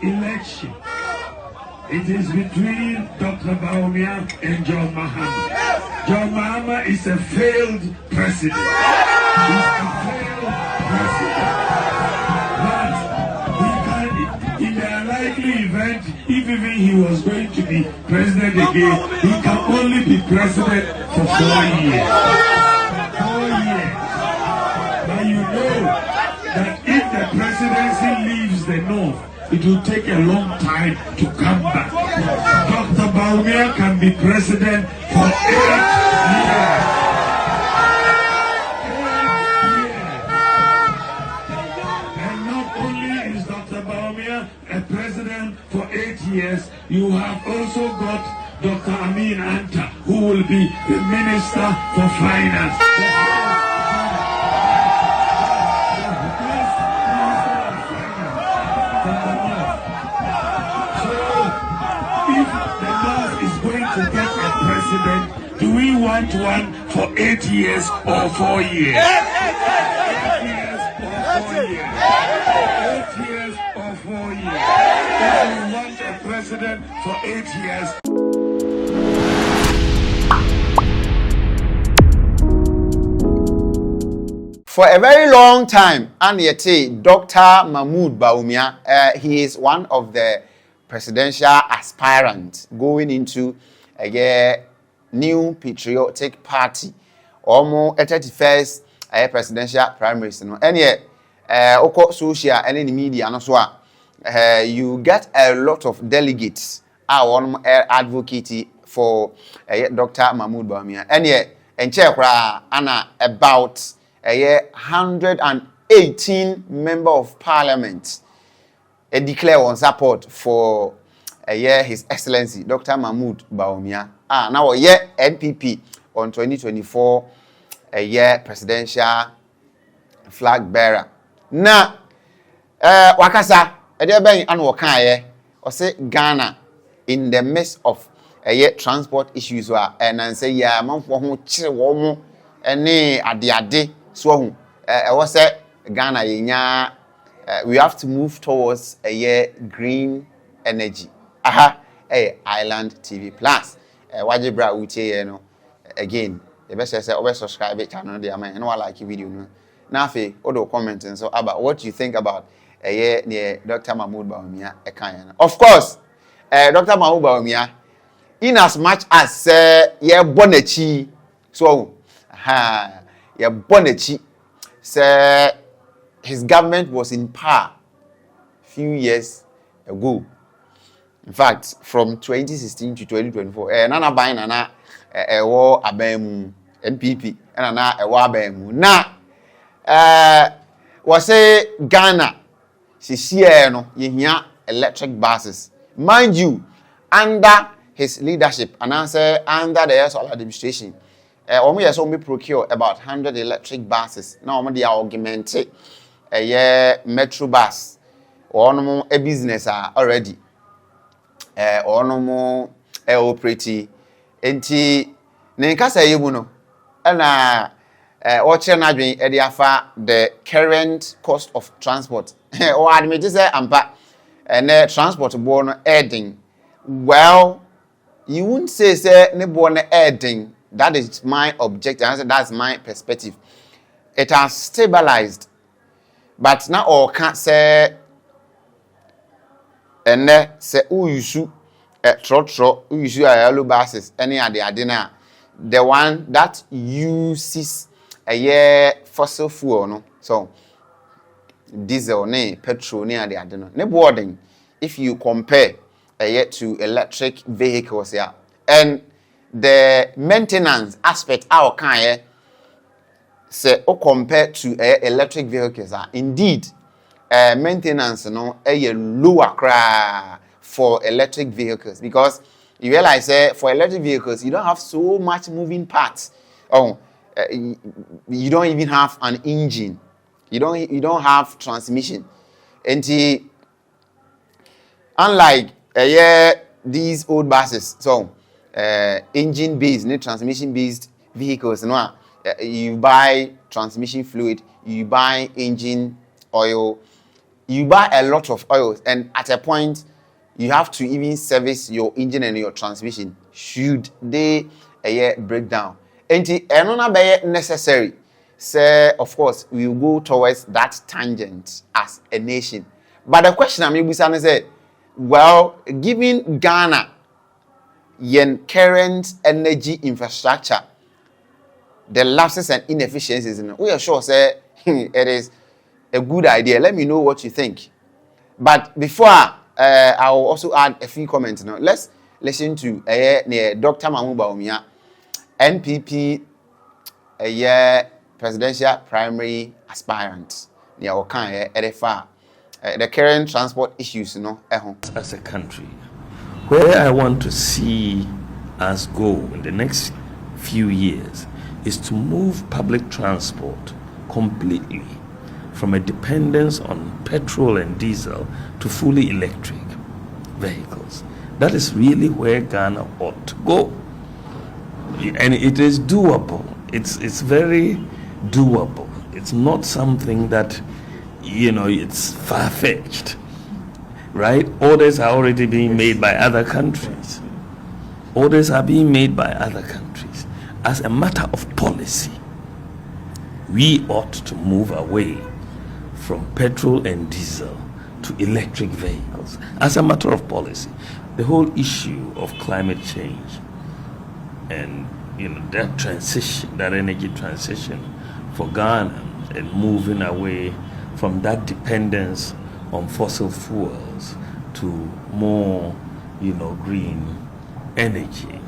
election, it is between Dr.Bawumia and John Mahama. John Mahama is a failed president. He's a failed president. But in the unlikely event, if even he was going to be president again, he can only be president for 4 years. 4 years. But you know that if the presidency leaves the North, it will take a long time to come back. Dr. Bawumia can be president for 8 years. 8 years. And not only is Dr. Bawumia a president for 8 years, you have also got Dr. Amin Anta, who will be the Minister for Finance. Do we want one for 8 years or 4 years? 8 years or 4 years? 8 years or 4 years? If we want a president for 8 years. For a very long time, and yet Dr. Mahmoud Bawumia, he is one of the presidential aspirants going into a new patriotic party almost 31st presidential primaries no and yet oko social and in the media no so you get a lot of delegates one advocate for Dr. Mahmoud Bawumia and yet and check about 118 member of parliament declare on support for His Excellency Dr. Mahmoud Bawumia. Now NPP on 2024 presidential flag bearer. Na wakasa edeben an wokan or say Ghana in the midst of transport issues and say ya manfo ho kire wo mo ene ade so hu was say Ghana yenya we have to move towards green energy. Island TV Plus. Wajibra uche no again. The best say always subscribe to channel there man. No like video no. Now fe odo comment and so about what you think about near Dr. Mahmoud Bawumia ekan. Of course, Dr. Mahmoud Bawumia in as much as ye bonechi so ye bonechi say his government was in power few years ago. In fact, from 2016 to 2024, nana buying nana war abemu NPP and nana war abemu. Na was say Ghana, no yehia electric buses. Mind you, under his leadership and answer under the Airsoil administration, we also procure about 100 electric buses. Now they are augmented a metro bus or a business already. Onomo operate enti nenkasa yebuno na oche na dwen e dia fa the current cost of transport o admit say ampa na transport bo no adding well you won't say ne bo no adding. That is my objective and that's my perspective. It has stabilized but now all can't say and say usu trotro usu yellow buses any adena the one that uses a fossil fuel no so diesel ne petrol ne adena ne boarding if you compare to electric vehicles here and the maintenance aspect our kind say o compare to electric vehicles are indeed maintenance no lower cry for electric vehicles because you realize for electric vehicles you don't have so much moving parts. You don't even have an engine. You don't have transmission. And unlike these old buses, so engine based, transmission based vehicles, you buy transmission fluid, you buy engine oil. you buy a lot of oils, and at a point, you have to even service your engine and your transmission. Should they break down? And it's necessary. So, of course, we will go towards that tangent as a nation. But the question I'm asking is, well, given Ghana, yen current energy infrastructure, the lapses and inefficiencies, we are sure say it is a good idea. Let me know what you think. But before I will also add a few comments now. Let's listen to Dr. Bawumia, NPP presidential primary aspirant. The current transport issues, As a country, where I want to see us go in the next few years is to move public transport completely from a dependence on petrol and diesel to fully electric vehicles. That is really where Ghana ought to go. And it is doable. It's very doable. It's not something that, it's far-fetched, right? Orders are already being made by other countries. Orders are being made by other countries. As a matter of policy, we ought to move away from petrol and diesel to electric vehicles. As a matter of policy, the whole issue of climate change and that transition, that energy transition for Ghana, and moving away from that dependence on fossil fuels to more, green energy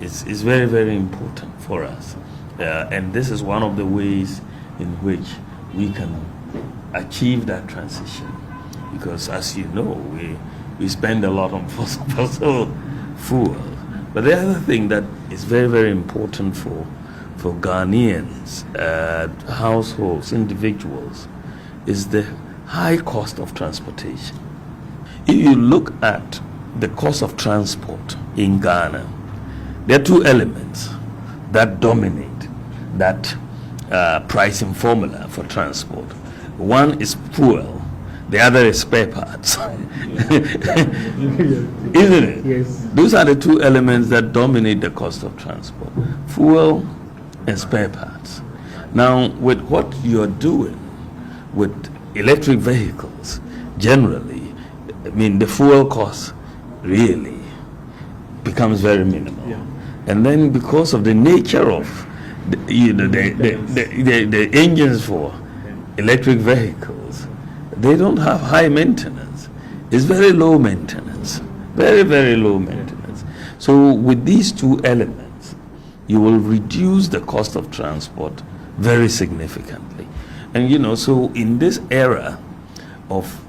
is very, very important for us. And this is one of the ways in which we can achieve that transition. Because as you know, we spend a lot on fossil fuel. But the other thing that is very, very important for Ghanaians, households, individuals, is the high cost of transportation. If you look at the cost of transport in Ghana, there are two elements that dominate that pricing formula for transport. One is fuel, the other is spare parts. Isn't it? Yes. Those are the two elements that dominate the cost of transport: fuel and spare parts. Now, with what you're doing with electric vehicles, generally, the fuel cost really becomes very minimal. Yeah. And then because of the nature of the engines for electric vehicles, they don't have high maintenance. It's very low maintenance, very, very low maintenance. So with these two elements, you will reduce the cost of transport very significantly. And so in this era of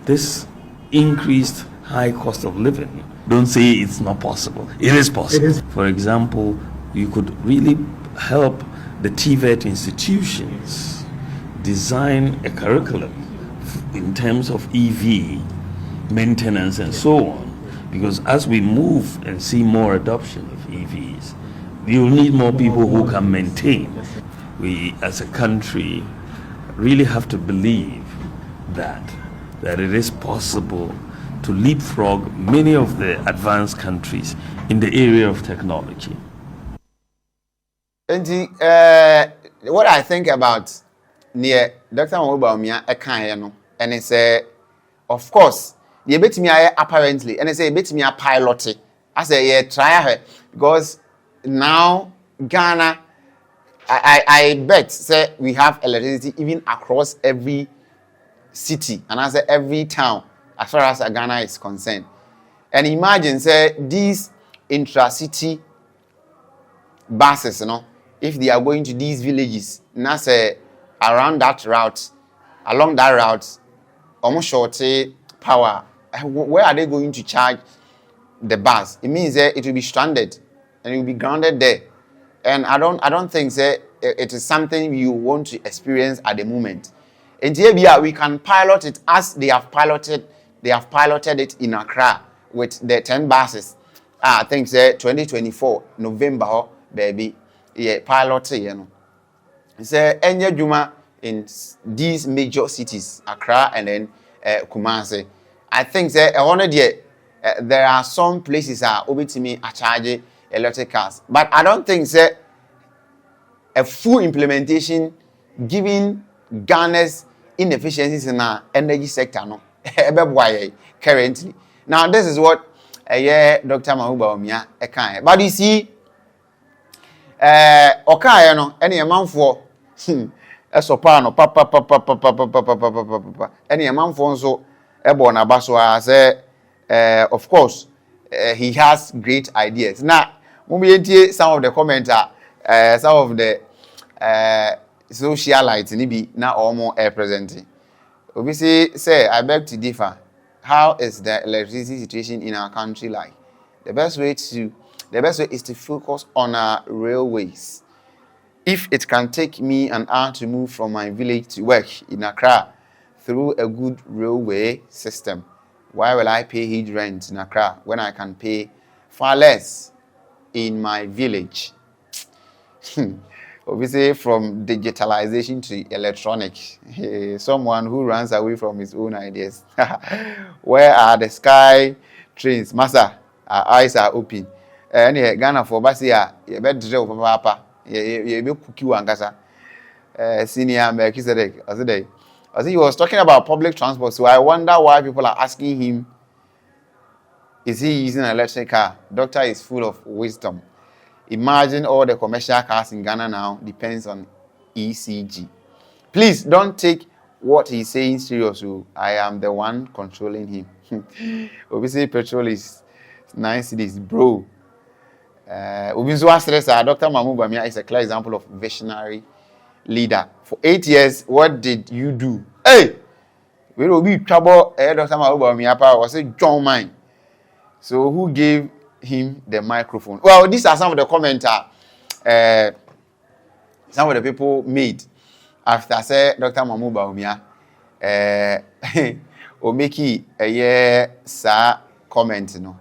this increased high cost of living, don't say it's not possible. It is possible. It is. For example, you could really help the TVET institutions design a curriculum in terms of EV maintenance and so on. Because as we move and see more adoption of EVs, you'll need more people who can maintain. We, as a country, really have to believe that it is possible to leapfrog many of the advanced countries in the area of technology. And what I think about near Dr. Bawumia and it's of course the bit me apparently and it's a bit me a pilot. I say try her because now Ghana I bet say we have electricity even across every city and I say every town as far as Ghana is concerned. And imagine say these intra-city buses, if they are going to these villages, now say along that route, almost short power, where are they going to charge the bus? It means that it will be stranded and it will be grounded there. And I don't think that it is something you want to experience at the moment. And here we can pilot it as they have piloted it in Accra with the 10 buses. I think 2024 November, baby, pilot, It's Enya Juma in these major cities, Accra and then Kumasi. I think say there are some places obitimi a charge electric cars, but I don't think say a full implementation giving Ghana's inefficiencies in our energy sector no currently. Now this is what Dr. Bawumia can. But you see okay no any amount for esopano papa any amount for so ebona baso say of course he has great ideas. Now some of the commenter some of the socialites ni bi na omo presenting. Obi say I beg to differ. How is the electricity situation in our country like? The best way is to focus on our railways. If it can take me an hour to move from my village to work in Accra through a good railway system, why will I pay huge rent in Accra when I can pay far less in my village? Obviously, from digitalization to electronic, someone who runs away from his own ideas. Where are the sky trains? Master, our eyes are open. Anyway, Ghana for Basia, you better drill for Papa. You be cookie wangasa. Senior Melchizedek, as he was talking about public transport, so I wonder why people are asking him, is he using an electric car? Doctor is full of wisdom. Imagine all the commercial cars in Ghana now depends on ECG. Please don't take what he's saying seriously. I am the one controlling him. Obviously, petrol is 9 cedis, bro. Dr. Bawumia is a clear example of visionary leader. For 8 years, what did you do? Hey! We will be trouble. Dr. Bawumia was a John mine. So who gave him the microphone? Well, these are some of the comments some of the people made after say Dr. Bawumia omeki sa comment no.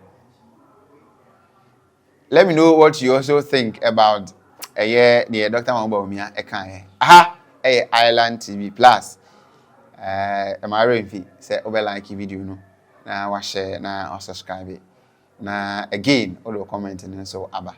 Let me know what you also think about the Dr. Bawumia Island TV Plus. Am I ready? Say over like video no. Na wa share na subscribe. Na again, all the commenting and so aba.